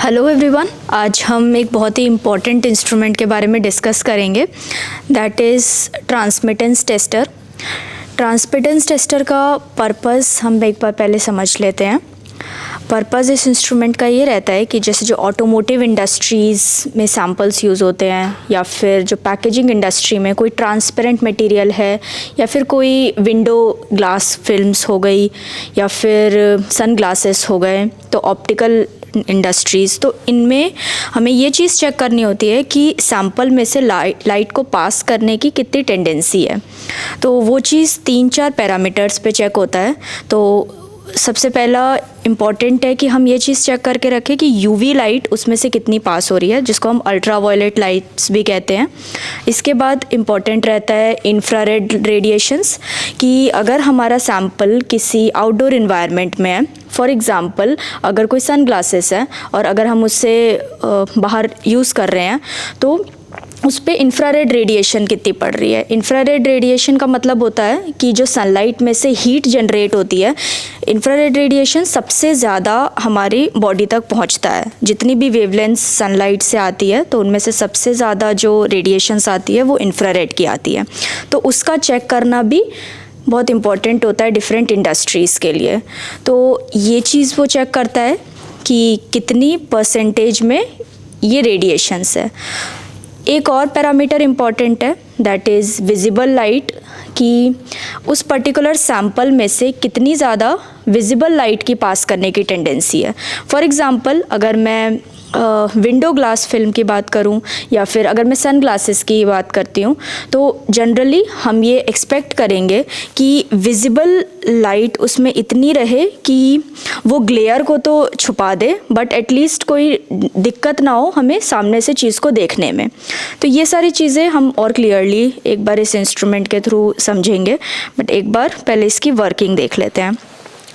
Hello everyone, आज हम एक बहुत ही इम्पॉर्टेंट इंस्ट्रूमेंट के बारे में डिस्कस करेंगे, that is transmittance tester. Transmittance tester का पर्पस हम एक बार पहले समझ लेते हैं। पर्पस इस इंस्ट्रूमेंट का ये रहता है कि जैसे जो ऑटोमोटिव इंडस्ट्रीज़ में सैम्पल्स यूज़ होते हैं, या फिर जो पैकेजिंग इंडस्ट्री में कोई ट्रांसपेरेंट मटेरियल है, या फिर कोई विंडो ग्लास फिल्म्स हो गई, या फिर सन ग्लासेस हो गए, तो ऑप्टिकल इंडस्ट्रीज़, तो इनमें हमें ये चीज़ चेक करनी होती है कि सैम्पल में से लाइट को पास करने की कितनी टेंडेंसी है। तो वो चीज़ 3-4 पैरामीटर्स पे चेक होता है। तो सबसे पहला इम्पॉर्टेंट है कि हम ये चीज़ चेक करके रखें कि यूवी लाइट उसमें से कितनी पास हो रही है, जिसको हम अल्ट्रा वायलेट लाइट्स भी कहते हैं। इसके बाद इम्पॉर्टेंट रहता है इंफ्रारेड रेडिएशंस, कि अगर हमारा सैम्पल किसी आउटडोर इन्वायरमेंट में है, फॉर एग्ज़ाम्पल अगर कोई सन ग्लासेस है और अगर हम उससे बाहर यूज़ कर रहे हैं, तो उस पर इंफ्रारेड रेडिएशन कितनी पड़ रही है। इंफ्रारेड रेडिएशन का मतलब होता है कि जो सनलाइट में से हीट जनरेट होती है, इंफ्रारेड रेडिएशन सबसे ज़्यादा हमारी बॉडी तक पहुंचता है। जितनी भी वेवलेंथ सनलाइट से आती है, तो उनमें से सबसे ज़्यादा जो रेडिएशंस आती है वो इंफ्रारेड की आती है। तो उसका चेक करना भी बहुत इम्पॉर्टेंट होता है डिफरेंट इंडस्ट्रीज़ के लिए। तो ये चीज़ वो चेक करता है कि कितनी परसेंटेज में ये रेडिएशंस है। एक और पैरामीटर इम्पॉर्टेंट है, दैट इज़ विजिबल लाइट, कि उस पर्टिकुलर सैम्पल में से कितनी ज़्यादा विजिबल लाइट की पास करने की टेंडेंसी है। फॉर एग्ज़ाम्पल अगर मैं विंडो ग्लास फिल्म की बात करूं, या फिर अगर मैं सन ग्लासेस की बात करती हूं, तो जनरली हम ये एक्सपेक्ट करेंगे कि विजिबल लाइट उसमें इतनी रहे कि वो ग्लेयर को तो छुपा दे, बट एटलीस्ट कोई दिक्कत ना हो हमें सामने से चीज़ को देखने में। तो ये सारी चीज़ें हम और क्लियरली एक बार इस इंस्ट्रूमेंट के थ्रू समझेंगे, बट एक बार पहले इसकी वर्किंग देख लेते हैं।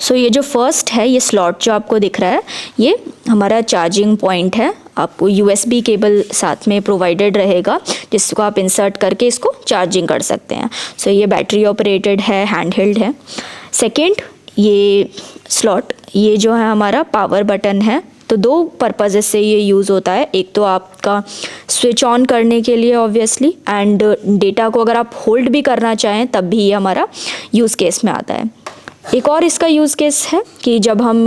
सो ये जो फर्स्ट है, ये स्लॉट जो आपको दिख रहा है, ये हमारा चार्जिंग पॉइंट है। आपको USB केबल साथ में प्रोवाइडेड रहेगा, जिसको आप इंसर्ट करके इसको चार्जिंग कर सकते हैं। सो ये बैटरी ऑपरेटेड है, हैंड हेल्ड है। सेकेंड, ये स्लॉट, ये जो है हमारा पावर बटन है। तो दो पर्पज़ से ये यूज़ होता है। एक तो आपका स्विच ऑन करने के लिए ऑब्वियसली, एंड डेटा को अगर आप होल्ड भी करना चाहें तब भी ये हमारा यूज़ केस में आता है। एक और इसका यूज़ केस है कि जब हम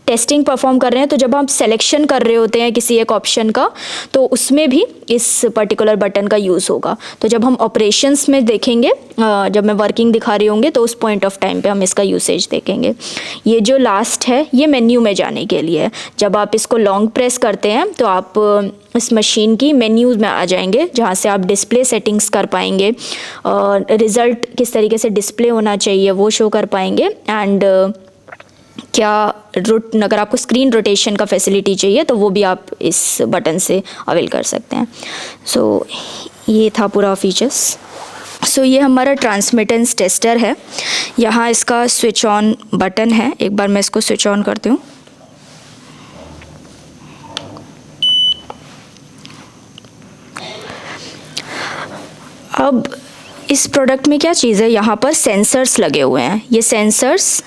टेस्टिंग परफॉर्म कर रहे हैं, तो जब हम सिलेक्शन कर रहे होते हैं किसी एक ऑप्शन का, तो उसमें भी इस पर्टिकुलर बटन का यूज़ होगा। तो जब हम ऑपरेशंस में देखेंगे, जब मैं वर्किंग दिखा रही होंगे, तो उस पॉइंट ऑफ टाइम पे हम इसका यूसेज देखेंगे। ये जो लास्ट है, ये मेन्यू में जाने के लिए है। जब आप इसको लॉन्ग प्रेस करते हैं, तो आप इस मशीन की मेन्यूज़ में आ जाएंगे, जहाँ से आप डिस्प्ले सेटिंग्स कर पाएंगे, रिज़ल्ट किस तरीके से डिस्प्ले होना चाहिए वो शो कर पाएंगे, एंड क्या अगर आपको स्क्रीन रोटेशन का फैसिलिटी चाहिए तो वो भी आप इस बटन से अवेल कर सकते हैं। सो ये था पूरा फीचर्स। सो ये हमारा ट्रांसमिटेंस टेस्टर है। यहाँ इसका स्विच ऑन बटन है। एक बार मैं इसको स्विच ऑन करती हूँ। अब इस प्रोडक्ट में क्या चीज़ है, यहाँ पर सेंसर्स लगे हुए हैं। ये सेंसर्स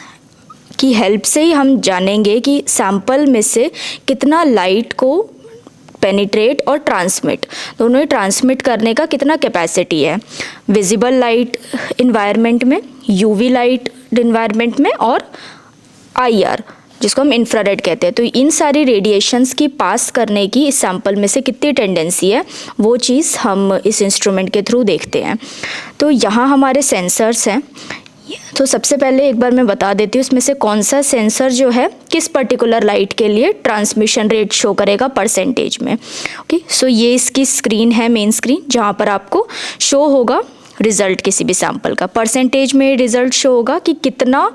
की हेल्प से ही हम जानेंगे कि सैंपल में से कितना लाइट को पेनिट्रेट और ट्रांसमिट, दोनों ही ट्रांसमिट करने का कितना कैपेसिटी है, विजिबल लाइट इन्वायरमेंट में, यूवी लाइट इन्वायरमेंट में, और IR जिसको हम इंफ्रारेड कहते हैं। तो इन सारी रेडिएशंस की पास करने की इस सैंपल में से कितनी टेंडेंसी है, वो चीज़ हम इस इंस्ट्रूमेंट के थ्रू देखते हैं। तो यहाँ हमारे सेंसर्स हैं। तो सबसे पहले एक बार मैं बता देती हूँ इसमें से कौन सा सेंसर जो है किस पर्टिकुलर लाइट के लिए ट्रांसमिशन रेट शो करेगा परसेंटेज में। ओके, सो ये इसकी स्क्रीन है, मेन स्क्रीन, जहाँ पर आपको शो होगा रिजल्ट किसी भी सैंपल का। परसेंटेज में रिजल्ट शो होगा कि कितना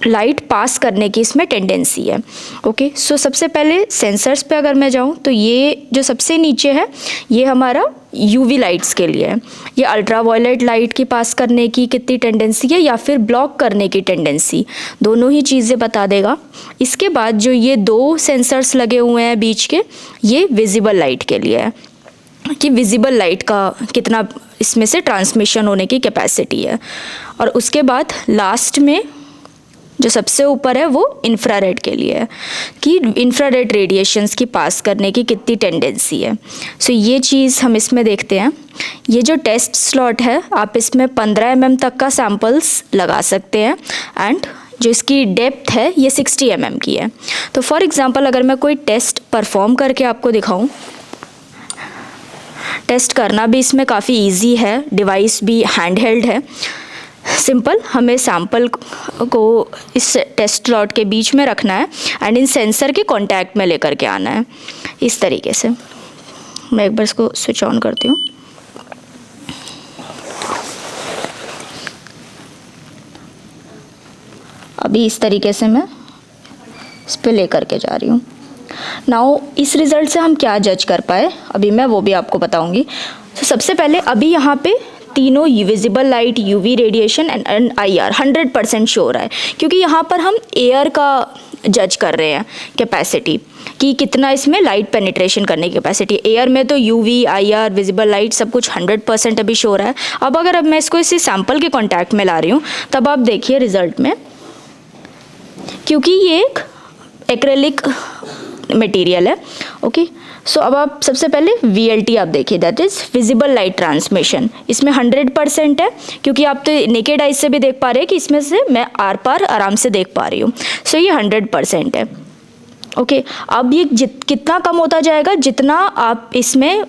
लाइट पास करने की इसमें टेंडेंसी है। ओके, सो सबसे पहले सेंसर्स पे अगर मैं जाऊं, तो ये जो सबसे नीचे है, ये हमारा यूवी लाइट्स के लिए है। ये अल्ट्रा वायलेट लाइट की पास करने की कितनी टेंडेंसी है, या फिर ब्लॉक करने की टेंडेंसी, दोनों ही चीज़ें बता देगा। इसके बाद जो ये दो सेंसर्स लगे हुए हैं बीच के, ये विजिबल लाइट के लिए है, कि विजिबल लाइट का कितना इसमें से ट्रांसमिशन होने की कैपेसिटी है। और उसके बाद लास्ट में जो सबसे ऊपर है वो इंफ्रारेड के लिए है कि इंफ्रारेड रेडिएशंस की पास करने की कितनी टेंडेंसी है। सो ये चीज़ हम इसमें देखते हैं। ये जो टेस्ट स्लॉट है आप इसमें 15 mm तक का सैम्पल्स लगा सकते हैं एंड जो इसकी डेप्थ है ये 60 mm की है। तो फॉर एग्ज़ाम्पल अगर मैं कोई टेस्ट परफॉर्म करके आपको दिखाऊं, टेस्ट करना भी इसमें काफ़ी इजी है, डिवाइस भी हैंड हेल्ड है। सिंपल हमें सैम्पल को इस टेस्ट स्लॉट के बीच में रखना है एंड इन सेंसर के कांटेक्ट में लेकर के आना है इस तरीके से। मैं एक बार इसको स्विच ऑन करती हूँ। अभी इस तरीके से मैं इस पर लेकर के जा रही हूँ। नाउ इस रिज़ल्ट से हम क्या जज कर पाए अभी मैं वो भी आपको बताऊँगी। तो सबसे पहले अभी यहाँ पे तीनों visible light, UV radiation and IR 100% show हो रहा है, क्योंकि यहाँ पर हम एयर का जज कर रहे हैं कैपेसिटी कि कितना इसमें लाइट पेनिट्रेशन करने की कैपेसिटी। एयर में तो यूवी, IR, विजिबल लाइट सब कुछ 100% अभी शो हो रहा है। अब मैं इसको इसी सैम्पल के कॉन्टैक्ट में ला रही हूँ तब आप देखिए रिजल्ट में, क्योंकि ये एक एक्रेलिक मटेरियल है। ओके, सो अब आप सबसे पहले VLT आप देखिए, that is visible light transmission. इसमें 100% है, क्योंकि आप तो नेकेड आइज से भी देख पा रहे हैं कि इसमें से मैं आर पार आराम से देख पा रही हूँ। सो ये 100% है। ओके, अब ये कितना कम होता जाएगा जितना आप इसमें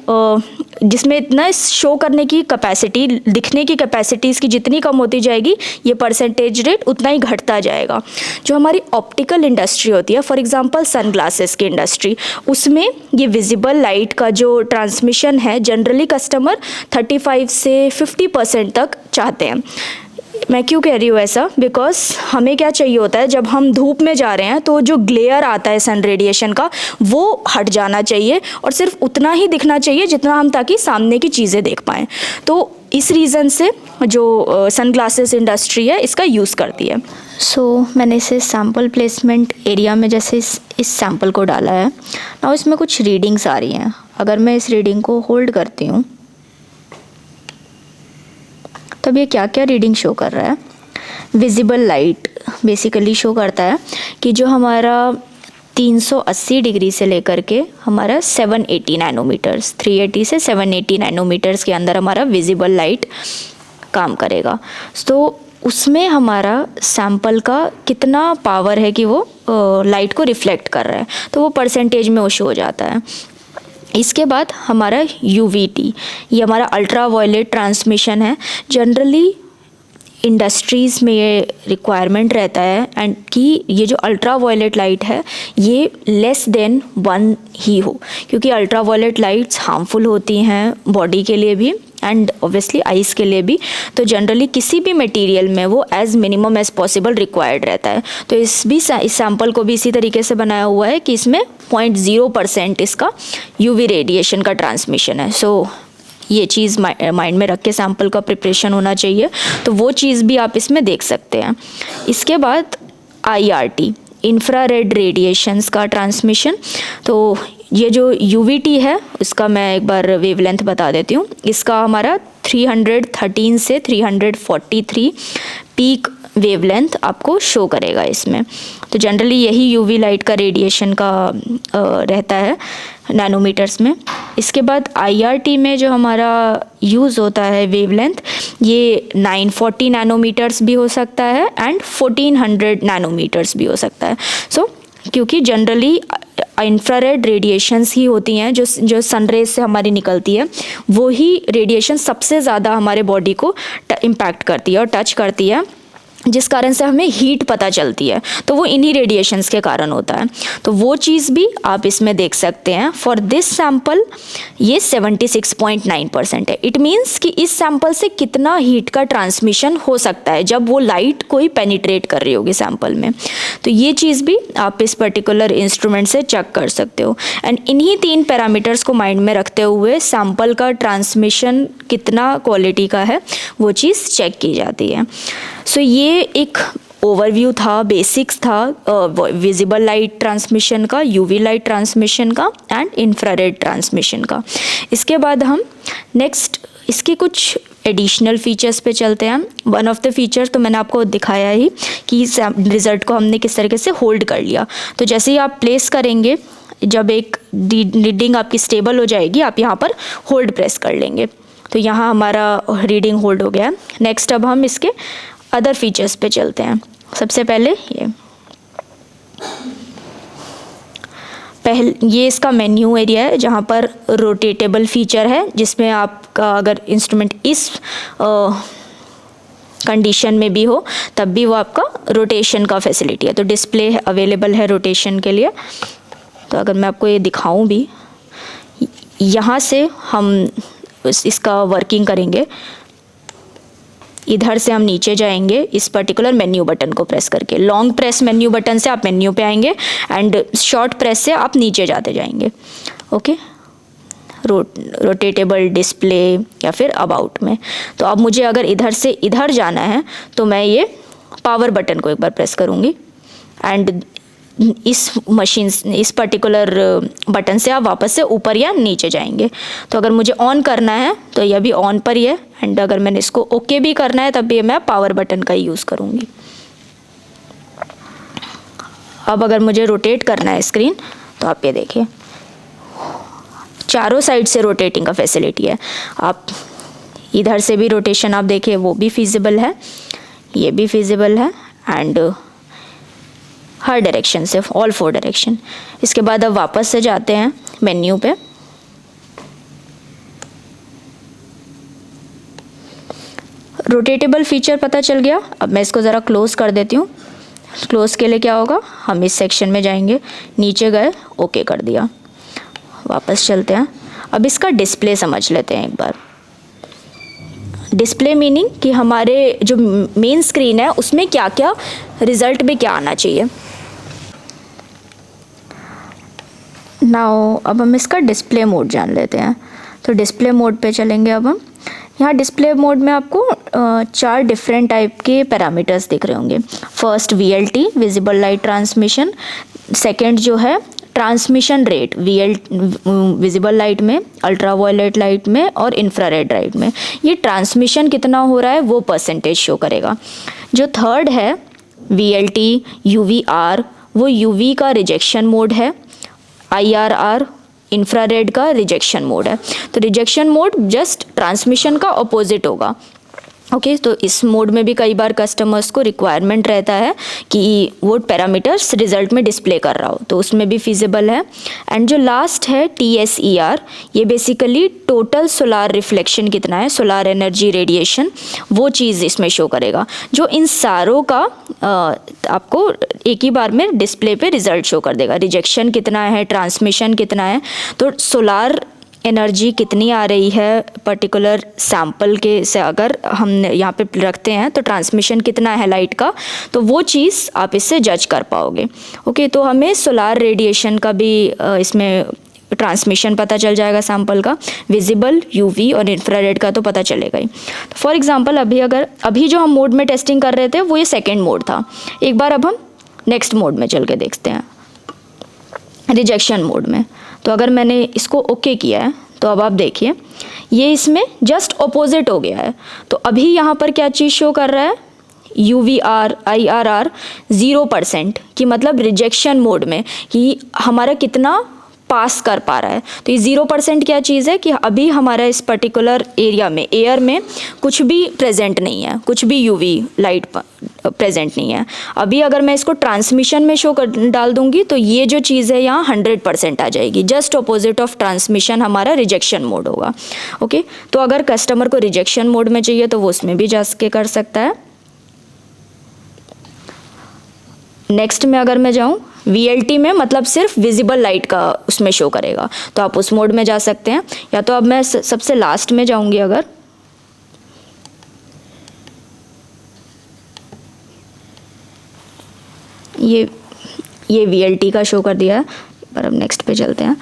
जिसमें इतना शो करने की कैपेसिटी, दिखने की कैपेसिटी इसकी जितनी कम होती जाएगी ये परसेंटेज रेट उतना ही घटता जाएगा। जो हमारी ऑप्टिकल इंडस्ट्री होती है, फॉर एग्जांपल सनग्लासेस की इंडस्ट्री, उसमें ये विजिबल लाइट का जो ट्रांसमिशन है जनरली कस्टमर 35 से 50% तक चाहते हैं। मैं क्यों कह रही हूँ ऐसा, बिकॉज हमें क्या चाहिए होता है जब हम धूप में जा रहे हैं तो जो ग्लेयर आता है सन रेडिएशन का वो हट जाना चाहिए और सिर्फ उतना ही दिखना चाहिए जितना हम ताकि सामने की चीज़ें देख पाएँ। तो इस रीज़न से जो सनग्लासेस इंडस्ट्री है इसका यूज़ करती है। सो मैंने इसे सैम्पल प्लेसमेंट एरिया में जैसे इस सैम्पल को डाला है ना, इसमें कुछ रीडिंग्स आ रही हैं। अगर मैं इस रीडिंग को होल्ड करती हूँ तब ये क्या क्या रीडिंग शो कर रहा है। विजिबल लाइट बेसिकली शो करता है कि जो हमारा 380 डिग्री से लेकर के हमारा 780 नैनोमीटर्स, 380 से 780 नैनोमीटर्स के अंदर हमारा विजिबल लाइट काम करेगा। तो उसमें हमारा सैंपल का कितना पावर है कि वो लाइट को रिफ्लेक्ट कर रहा है, तो वो परसेंटेज में वो शो हो जाता है। इसके बाद हमारा UVT, ये हमारा अल्ट्रा वायलेट ट्रांसमिशन है। जनरली इंडस्ट्रीज़ में ये रिक्वायरमेंट रहता है एंड कि ये जो अल्ट्रा वायलेट लाइट है ये लेस देन 1 ही हो, क्योंकि अल्ट्रा वायलेट लाइट्स हार्मफुल होती हैं बॉडी के लिए भी एंड ऑब्वियसली आइज़ के लिए भी। तो जनरली किसी भी मटेरियल में वो as minimum as possible required रहता है। तो इस सैम्पल को भी इसी तरीके से बनाया हुआ है कि इसमें 0.0% इसका UV रेडिएशन का ट्रांसमिशन है। सो ये चीज़ माइंड में रख के सैम्पल का प्रिपरेशन होना चाहिए, तो वो चीज़ भी आप इसमें देख सकते हैं। इसके बाद IRT, इंफ्रारेड रेडिएशंस का ट्रांसमिशन। तो ये जो UVT है इसका मैं एक बार वेवलेंथ बता देती हूँ। इसका हमारा 313 से 343 पीक वेवलेंथ आपको शो करेगा इसमें। तो जनरली यही UV लाइट का रेडिएशन का रहता है नैनोमीटर्स में। इसके बाद IRT में जो हमारा यूज़ होता है वेवलेंथ, ये 940 नैनोमीटर्स भी हो सकता है एंड 1400 नैनोमीटर्स भी हो सकता है। सो क्योंकि जनरली इंफ्रारेड रेडिएशंस ही होती हैं जो सनरेज से हमारी निकलती है, वो ही रेडिएशन सबसे ज़्यादा हमारे बॉडी को इम्पैक्ट करती है और टच करती है, जिस कारण से हमें हीट पता चलती है। तो वो इन्हीं रेडिएशंस के कारण होता है। तो वो चीज़ भी आप इसमें देख सकते हैं। फॉर दिस सैम्पल ये 76.9% है। इट मीन्स कि इस सैम्पल से कितना हीट का ट्रांसमिशन हो सकता है जब वो लाइट कोई पेनिट्रेट कर रही होगी सैम्पल में। तो ये चीज़ भी आप इस पर्टिकुलर इंस्ट्रूमेंट से चेक कर सकते हो। एंड इन्हीं 3 पैरामीटर्स को माइंड में रखते हुए सैम्पल का ट्रांसमिशन कितना क्वालिटी का है वो चीज़ चेक की जाती है। सो ये एक ओवरव्यू था, बेसिक्स था विजिबल लाइट ट्रांसमिशन का, UV लाइट ट्रांसमिशन का एंड इंफ्रारेड ट्रांसमिशन का। इसके बाद हम नेक्स्ट इसके कुछ एडिशनल फीचर्स पे चलते हैं। वन ऑफ द फीचर तो मैंने आपको दिखाया ही कि रिज़ल्ट को हमने किस तरीके से होल्ड कर लिया। तो जैसे ही आप प्लेस करेंगे, जब एक रीडिंग आपकी स्टेबल हो जाएगी, आप यहाँ पर होल्ड प्रेस कर लेंगे, तो यहाँ हमारा रीडिंग होल्ड हो गया। नेक्स्ट अब हम इसके अदर फीचर्स पे चलते हैं। सबसे पहले ये इसका मेन्यू एरिया है, जहाँ पर रोटेटेबल फीचर है, जिसमें आपका अगर इंस्ट्रूमेंट इस कंडीशन में भी हो तब भी वो आपका रोटेशन का फैसिलिटी है। तो डिस्प्ले अवेलेबल है रोटेशन के लिए। तो अगर मैं आपको ये दिखाऊं भी, यहाँ से हम इसका वर्किंग करेंगे। इधर से हम नीचे जाएंगे इस पर्टिकुलर मेन्यू बटन को प्रेस करके। लॉन्ग प्रेस मेन्यू बटन से आप मेन्यू पे आएंगे एंड शॉर्ट प्रेस से आप नीचे जाते जाएंगे। ओके, रोटेटेबल डिस्प्ले या फिर अबाउट में। तो अब मुझे अगर इधर से इधर जाना है तो मैं ये पावर बटन को एक बार प्रेस करूँगी एंड इस मशीन, इस पर्टिकुलर बटन से आप वापस से ऊपर या नीचे जाएंगे। तो अगर मुझे ऑन करना है तो यह भी ऑन पर ही है, एंड अगर मैंने इसको ओके भी करना है तब भी मैं पावर बटन का ही यूज़ करूँगी। अब अगर मुझे रोटेट करना है स्क्रीन, तो आप ये देखिए चारों साइड से रोटेटिंग का फैसिलिटी है। आप इधर से भी रोटेशन आप देखिए, वो भी फिजिबल है, ये भी फिजिबल है, एंड हर डायरेक्शन से, ऑल 4 डायरेक्शन। इसके बाद अब वापस से जाते हैं मेन्यू पे। रोटेटेबल फीचर पता चल गया। अब मैं इसको ज़रा क्लोज कर देती हूँ। क्लोज के लिए क्या होगा, हम इस सेक्शन में जाएंगे, नीचे गए, ओके कर दिया। वापस चलते हैं। अब इसका डिस्प्ले समझ लेते हैं एक बार। डिस्प्ले मीनिंग कि हमारे जो मेन स्क्रीन है उसमें क्या क्या रिजल्ट में क्या आना चाहिए। नाउ अब हम इसका डिस्प्ले मोड जान लेते हैं। तो डिस्प्ले मोड पे चलेंगे। अब हम यहाँ डिस्प्ले मोड में आपको 4 डिफरेंट टाइप के पैरामीटर्स दिख रहे होंगे। First VLT, visible light transmission. Second जो है ट्रांसमिशन रेट, विजिबल लाइट में, अल्ट्रावायलेट लाइट में और इंफ्रारेड लाइट में। ये ट्रांसमिशन कितना हो रहा है वो परसेंटेज शो करेगा। जो थर्ड है VLT UVR, वो UV का रिजेक्शन मोड है। IRR इंफ्रारेड का रिजेक्शन मोड है। तो रिजेक्शन मोड जस्ट ट्रांसमिशन का ऑपोजिट होगा। ओके, तो इस मोड में भी कई बार कस्टमर्स को रिक्वायरमेंट रहता है कि वो पैरामीटर्स रिजल्ट में डिस्प्ले कर रहा हो, तो उसमें भी फिजिबल है। एंड जो लास्ट है TSER, ये बेसिकली टोटल सोलार रिफ्लेक्शन कितना है, सोलार एनर्जी रेडिएशन, वो चीज़ इसमें शो करेगा। जो इन सारों का आपको एक ही बार में डिस्प्ले पे रिजल्ट शो कर देगा। रिजेक्शन कितना है, ट्रांसमिशन कितना है, तो सोलार एनर्जी कितनी आ रही है पर्टिकुलर सैंपल के से अगर हम यहाँ पे रखते हैं, तो ट्रांसमिशन कितना है लाइट का, तो वो चीज़ आप इससे जज कर पाओगे। ओके, तो हमें सोलार रेडिएशन का भी इसमें ट्रांसमिशन पता चल जाएगा सैंपल का, विजिबल, UV और इंफ्रारेड का तो पता चलेगा ही। तो फॉर एग्जांपल अभी जो हम मोड में टेस्टिंग कर रहे थे वो ये सेकेंड मोड था। एक बार अब हम नेक्स्ट मोड में चल के देखते हैं, रिजेक्शन मोड में। तो अगर मैंने इसको ओके किया है तो अब आप देखिए ये इसमें जस्ट ऑपोजिट हो गया है। तो अभी यहाँ पर क्या चीज़ शो कर रहा है, UVR IRR 0% की, मतलब रिजेक्शन मोड में कि हमारा कितना पास कर पा रहा है। तो ये 0% क्या चीज़ है कि अभी हमारा इस पर्टिकुलर एरिया में, एयर में कुछ भी प्रेजेंट नहीं है, कुछ भी UV लाइट प्रेजेंट नहीं है। अभी अगर मैं इसको ट्रांसमिशन में शो कर डाल दूंगी तो ये जो चीज़ है यहाँ 100% आ जाएगी। जस्ट ऑपोजिट ऑफ ट्रांसमिशन हमारा रिजेक्शन मोड होगा। ओके, तो अगर कस्टमर को रिजेक्शन मोड में चाहिए तो वो उसमें भी जा के कर सकता है। नेक्स्ट में अगर मैं जाऊँ VLT में, मतलब सिर्फ विजिबल लाइट का उसमें शो करेगा, तो आप उस मोड में जा सकते हैं। या तो अब मैं सबसे लास्ट में जाऊंगी, अगर ये VLT का शो कर दिया है, पर अब नेक्स्ट पे चलते हैं।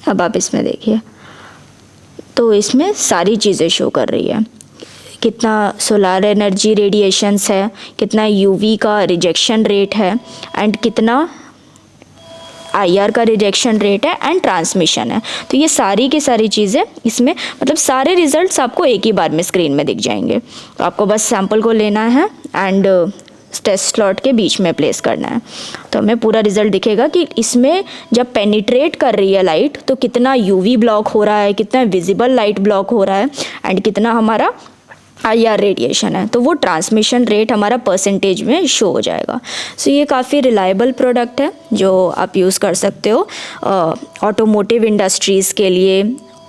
अब आप इसमें देखिए तो इसमें सारी चीज़ें शो कर रही है कितना सोलर एनर्जी रेडिएशंस है, कितना यूवी का रिजेक्शन रेट है, एंड कितना आईआर का रिजेक्शन रेट है, एंड ट्रांसमिशन है। तो ये सारी की सारी चीज़ें इसमें, मतलब सारे रिजल्ट्स आपको एक ही बार में स्क्रीन में दिख जाएंगे। तो आपको बस सैंपल को लेना है एंड टेस्ट स्लॉट के बीच में प्लेस करना है, तो हमें पूरा रिजल्ट दिखेगा कि इसमें जब पेनिट्रेट कर रही है लाइट तो कितना यूवी ब्लॉक हो रहा है, कितना विजिबल लाइट ब्लॉक हो रहा है, एंड कितना हमारा आईआर रेडिएशन है। तो वो ट्रांसमिशन रेट हमारा परसेंटेज में शो हो जाएगा। सो ये काफ़ी रिलायबल प्रोडक्ट है जो आप यूज़ कर सकते हो ऑटोमोटिव इंडस्ट्रीज़ के लिए,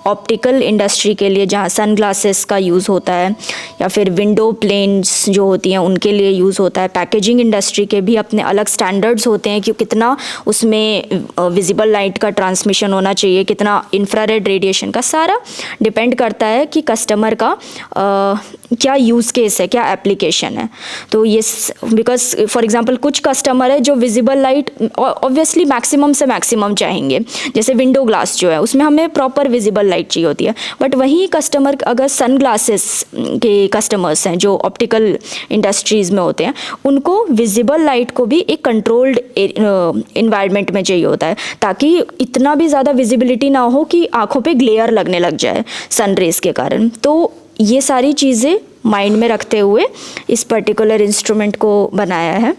ऑप्टिकल इंडस्ट्री के लिए जहाँ सन ग्लासेस का यूज़ होता है, या फिर विंडो प्लेन्स जो होती हैं उनके लिए यूज़ होता है। पैकेजिंग इंडस्ट्री के भी अपने अलग स्टैंडर्ड्स होते हैं कि कितना उसमें विजिबल लाइट का ट्रांसमिशन होना चाहिए, कितना इंफ्रारेड रेडिएशन का, सारा डिपेंड करता है कि कस्टमर का क्या यूज़ केस है, क्या एप्लीकेशन है। तो ये बिकॉज फॉर एग्जांपल कुछ कस्टमर है जो विजिबल लाइट ऑब्वियसली मैक्सिमम से मैक्सिमम चाहेंगे, जैसे विंडो ग्लास जो है उसमें हमें प्रॉपर विजिबल लाइट चाहिए होती है। बट वही कस्टमर अगर सन ग्लासेस के कस्टमर्स हैं जो ऑप्टिकल इंडस्ट्रीज़ में होते हैं, उनको विजिबल लाइट को भी एक कंट्रोल्ड इन्वायरमेंट में चाहिए होता है, ताकि इतना भी ज़्यादा विजिबिलिटी ना हो कि आँखों पे ग्लेयर लगने लग जाए सन रेज के कारण। तो ये सारी चीज़ें माइंड में रखते हुए इस पर्टिकुलर इंस्ट्रूमेंट को बनाया है।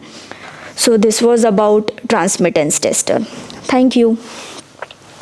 So this was about transmittance tester. Thank you.